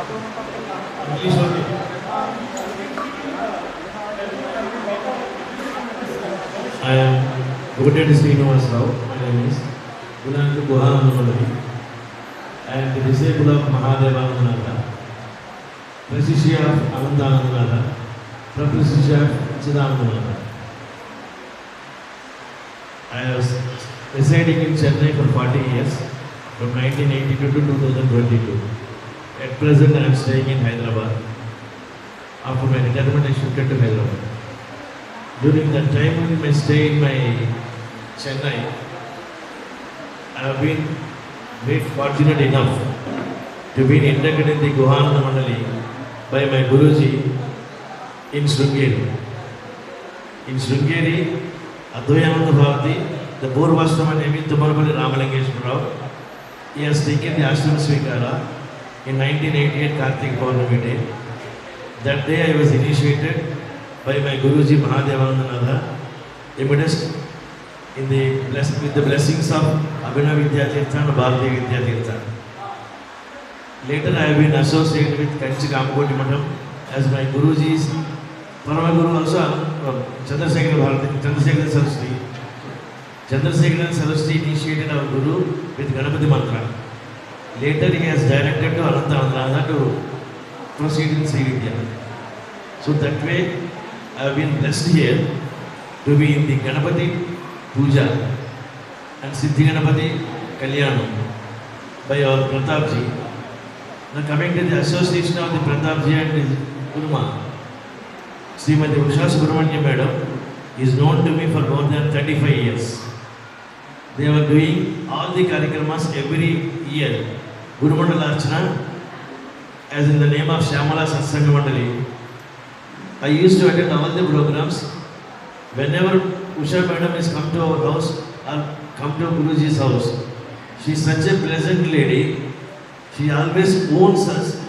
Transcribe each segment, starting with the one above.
English only. I am Godet Srinivas Rao. My name is Gunandu Guhanandamani. I am the disciple of Mahadevanandanatha, Prasishya of Anandanandanatha, Prasishya of Chidanandanatha. I was residing in Chennai for 40 years, from 1982 to 2022. At present, I am staying in Hyderabad. After my retirement, I shifted to Hyderabad. During that time in my stay in my Chennai, I have been made fortunate enough to be inducted in the Guhananda Mandali by my Guruji in Sringeri. In Sringeri, Advayananda Bharati, the Purvasthama name is Tumarapalli Ramalingeshwara Rao. He has taken the Ashram Svikara in 1988 Kartik Purnami day. That day I was initiated by my Guruji Mahadevanandanatha, immediate with the blessings of Abhinav Vidyatirtha and Bharati Vidyatirtha. Later I have been associated with Kanchi Kamakoti Matham as my Guruji's Parama Guru also Chandrasekhar Saraswati. Chandrasekhar Saraswati initiated our Guru with Ganapati Mantra. Later he has directed to Anandanandanatha to proceed in Sri Vidya. So that way I have been blessed here to be in the Ganapati Puja and Siddhi Ganapati Kalyanam by our Pratapji. Now coming to the association of the Pratapji and his Guruma, Srimati Usha Subramanya Madam is known to me for more than 35 years. They were doing all the Karikramas every year. Guru Mandala Archana, as in the name of Shyamala Satsanga Mandali. I used to attend all the programs. Whenever Usha Madam has come to our house or come to Guruji's house, she is such a pleasant lady. She always owns us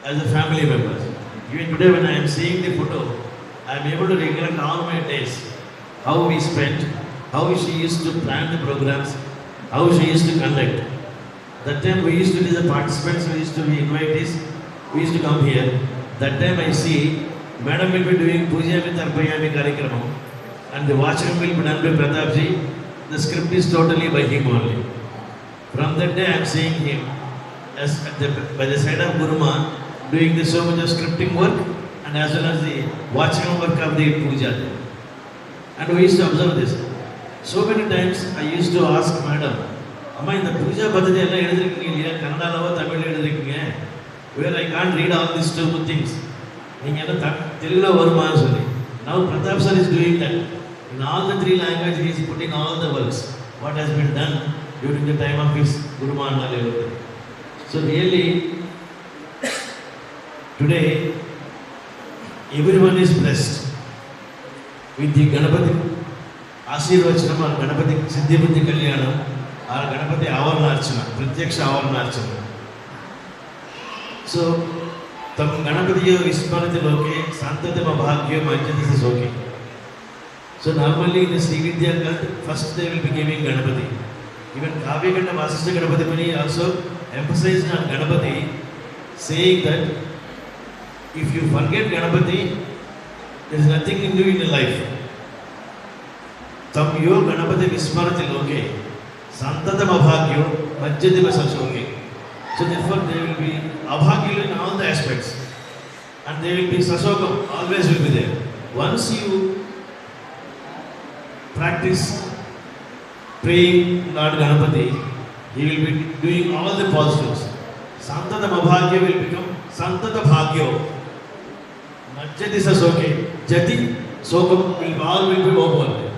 as a family member. Even today when I am seeing the photo, I am able to recollect all my days, how we spent, how she used to plan the programs, how she used to conduct. That time we used to be the participants, we used to be invitees, we used to come here. That time I see Madam will be doing Puja with Arpayami Karikramam and the Vachakam will be done by Pratapji. The script is totally by him only. From that day I am seeing him as by the side of Guruma doing the so much of scripting work and as well as the Vachakam work of the Puja. And we used to observe this. So many times I used to ask Madam, Amma in the Puja Padhati ella eduthirukkeenga Kannada Tamil eduthirukkeenga where I can't read all these two things. Now Pratap sir is doing that. In all the three languages he is putting all the works. What has been done during the time of his Guru Mandala. So really, today, everyone is blessed with the Ganapati Ashirvachanam or Ganapati Siddhibuddhi Kalyanam or Ganapati Avarnarchana, Pratyaksha Avarnarchana. So, तब गणपति विस्मृति लोके संततम भाग्य manjati is okay. So normally in the Sri Vidya cult, first they will be giving Ganapati. Even Kavya Ganda Vasishtha Ganapati Muni also emphasized on Ganapati, saying that if you forget Ganapati, there is nothing to do in your life. तब यो गणपति विस्मृति लोके संततम भाग्य manjati is okay. So therefore they will be abhagya in all the aspects and they will be sasokam, always will be there. Once you practice praying Lord Ganapati, he will be doing all the positives. Santata abhagya will become Santata bhagyo. Majjati sasoke. Jati sokam will all will be over.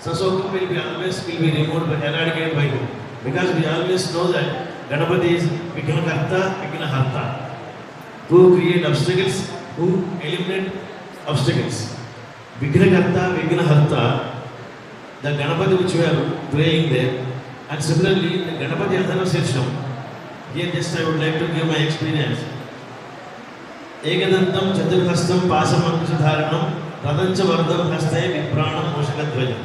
Sasokam will be always will be removed by eradicated by him. Because we always know that Ganapati is Vighnakarta, Vignaharta, who create obstacles, who eliminate obstacles. Vighnakarta, Vignaharta, the Ganapati which we are praying there, and similarly the Ganapati Adhana Sirsham. Here just I would like to give my experience. Ekadantam Chaturhastam Pasam Ankushadharanam Tadancha Vardam Hastaye Vipranam Moshakadvajam.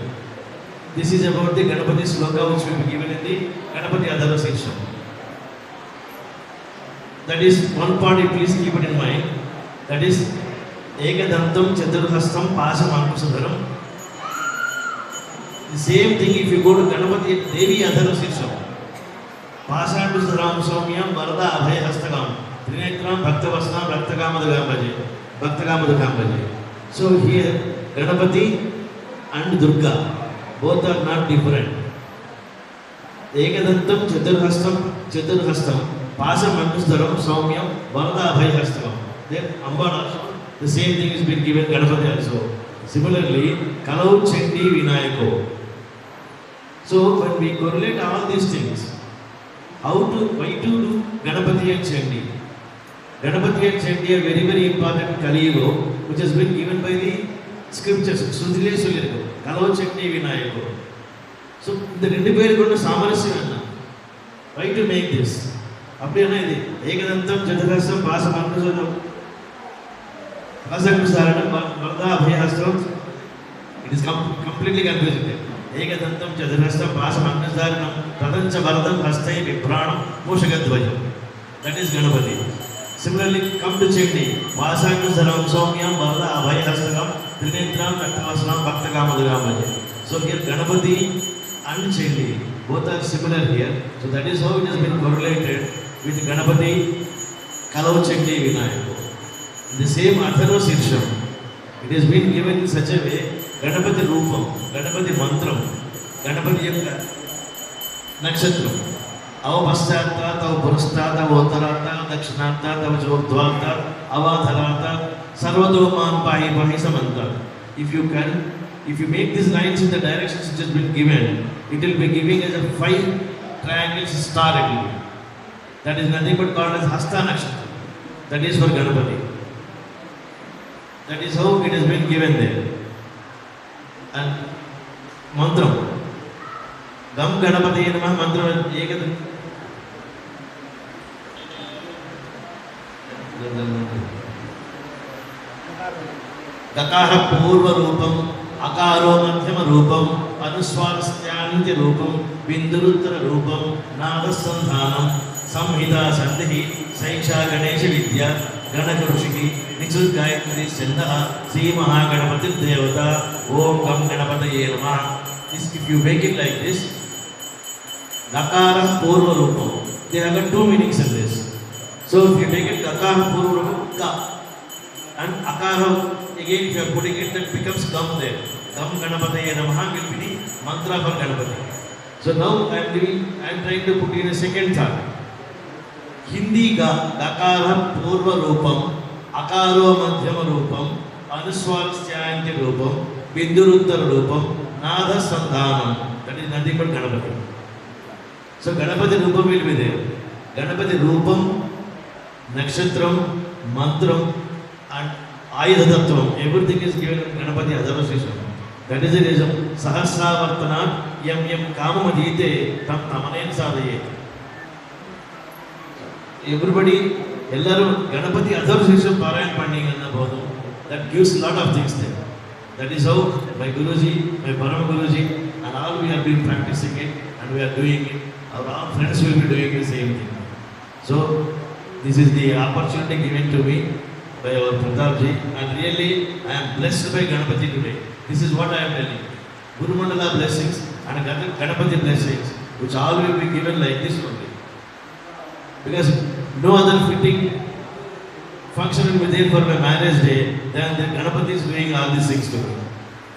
This is about the Ganapati sloka which will be given in the Ganapati Adhana Sirsham. That is one part, you please keep it in mind. That is Ekadantam Chaturhastam Pasam Ankusadaram. The same thing if you go to Ganapati Devi Adhara Sirsham. Pasankusadaram Somyam Varada Abhay Hastagam. Trinetram Bhaktavasnam Bhaktagamadagam. So here Ganapati and Durga both are not different. Ekadantam Chaturhastam Pasam Ankusadaram Somyam Varada Abhay Hastagam. Then Amba also the same thing is been given Ganapati also. Similarly, Kalau Chandi Vinayako. So when we correlate all these things, why to do Ganapati and Chandi? Ganapati and Chandi are very, very important Kaligo, which has been given by the scriptures. Sudhile Sulirko, Kalau Chandi Vinayako. So the Rendipair going to Samarasya. Why to make this? Apdiana Ekadantam Chaturhastam Pasam Ankusadaram. It is completely confusing. Ekadantam Chaturhastam Pasam Ankusadaram Tadancha Varadam Hastai Vipranam Mushagadvajam. That is Ganapati. Similarly, come to Chandi. Pasankusadaram Somyam Varada Abhay Hastagam Trinetram Bhaktavasnam Bhaktagamadagam. So here Ganapati and Chandi both are similar here. So that is how it has been correlated with Ganapati, Kalau Chandi Vinayako. The same Atharva Sirsham, it has been given in such a way, Ganapati Rupam, Ganapati Mantram, Ganapati Yaka, Nakshatram, Ava Paschata, Ava Purastata, Ava Uttarata, Dakshinata, Ava Jodhvata, Ava Dharata, Sarvadoman Pahi Pahi Samanta. If you make these lines in the directions which has been given, it will be giving as a 5 triangles star again. That is nothing but called as Hasta Nakshatra. That is for Ganapati. That is how it has been given there. And Mantram. Gam Ganapati Namah Mantram Ekadam. Gakaha Purva Rupam, Akaro Madhyama Rupam, Anuswarastyanti Rupam, Binduruttara Rupam, Nadasandhanam, Samhita Sandhi, Saiksha Ganesha Vidya, Ganakarushiki, Nichul Gayatri Sendaha, Sri Mahaganapati Devata, Om Gam Ganapati Namaha. If you make it like this, Gakara Purva Rupam, they have got 2 meanings in this. So if you take it Gakara Purva Rupam, Ka, and Akara, again if you are putting it, that becomes Gam there. Gam Ganapati Namaha will be the mantra for Ganapati. So now I am trying to put in a second thought. Hindi Gakara Purva Rupam, Akaro Madhyama Rupam, Anuswarastyanti Rupam, Binduruttara Rupam, Nada Sandhanam. That is nothing but Ganapati. So Ganapati Rupam will be there. Ganapati Rupam, Nakshatram, Mantram, and Ayudhatattvam. Everything is given in Ganapati Adhava Sirsham. That is the reason. Sahasravartanat Yam Yam Kamamadite Tam Tamanen Sadhaye. Everybody, Ellaru Ganapati Adhava Sirsham Parayan Panding Annabodhu. That gives a lot of things there. That is how my Guruji, my Parama Guruji, and all we have been practicing it and we are doing it. Our all friends will be doing the same thing. So, this is the opportunity given to me by our Pratapji, and really I am blessed by Ganapati today. This is what I am telling. Guru Mandala blessings and Ganapati blessings, which all will be given like this only. Because no other fitting function will be there for my marriage day than the Ganapati is doing all these things to me.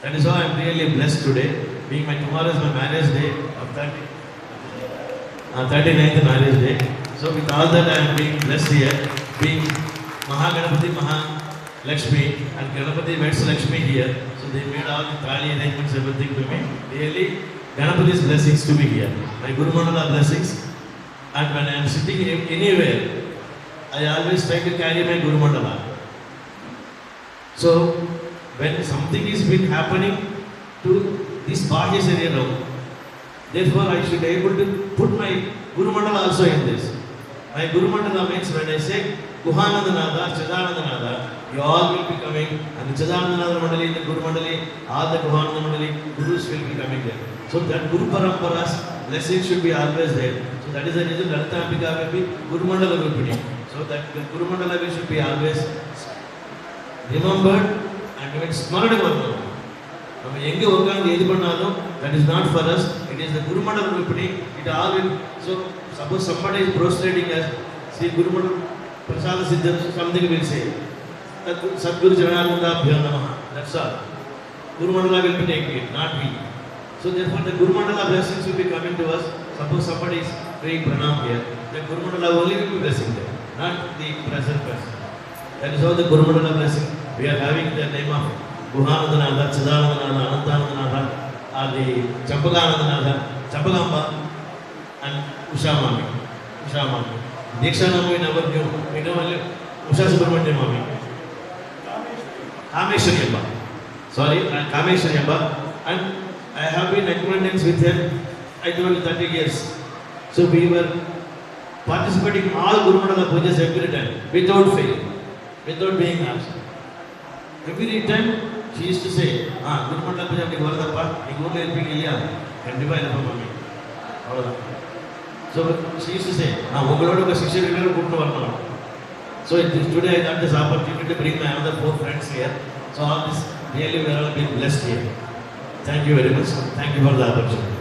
That is why I am really blessed today, being tomorrow is my marriage day of 39th marriage day. So with all that I am being blessed here, being Mahaganapati Mahalakshmi and Ganapati Vets Lakshmi here. So they made all the thali arrangements, everything to me. Really, Ganapati's blessings to me here. My Guru Mandala blessings. And when I am sitting anywhere, I always try to carry my Guru Mandala. So when something is been happening to this Bahya Sariram, therefore I should be able to put my Guru Mandala also in this. My Guru Mandala means when I say Guhanandanada, Chidanandanada, you all will be coming, and the Chidanandanada Mandali, the Guru Mandali, all the Guhananda Mandali, Gurus will be coming there. So that Guru Parampara's blessing should be always there. So that is the reason Lalita Ambika will be Guru Mandala Rupini. So So that the Guru Mandala we should be always remembered and even smarted வரணும். நம்ம எங்க உட்கார்ந்து எது பண்ணாலும் that is not for us. It is the Guru Mandala Vipani. It all will. So suppose somebody is prostrating as Sri Guru Mandala Prasada Siddha, something will say. That Sadguru Jagannath Bhyo Namaha. That's all. Guru Mandala will be taking it, not we. So therefore the Guru Mandala blessings will be coming to us. Suppose somebody is doing pranam here, the Guru Mandala only will be blessing them, not the present person. That is how the Guru Mandala blessing. We are having the name of Guhanandanatha, Chidanandanatha, Anantanandanatha, or the Champaganandanatha, Champagamba, and Usha Mami. Diksha Namu we never knew. We know only Usha Subramanya Mami. Kameshwariyamba. Sorry, Kameshwariyamba. And I have been acquaintance with her, I told you 30 years. So we were participating in all Guru Mandala pujas every time, without fail, without being asked. Every time she used to say, Guru Mandala puja apdi varadappa, nee oorla irpinga illaya, kandipa irappa mami. So she used to say, ungaloda oka shiksha regularu kuttu varanam. So today I got this opportunity to bring my other 4 friends here. So all this really we are all being blessed here. Thank you very much. Thank you for the opportunity.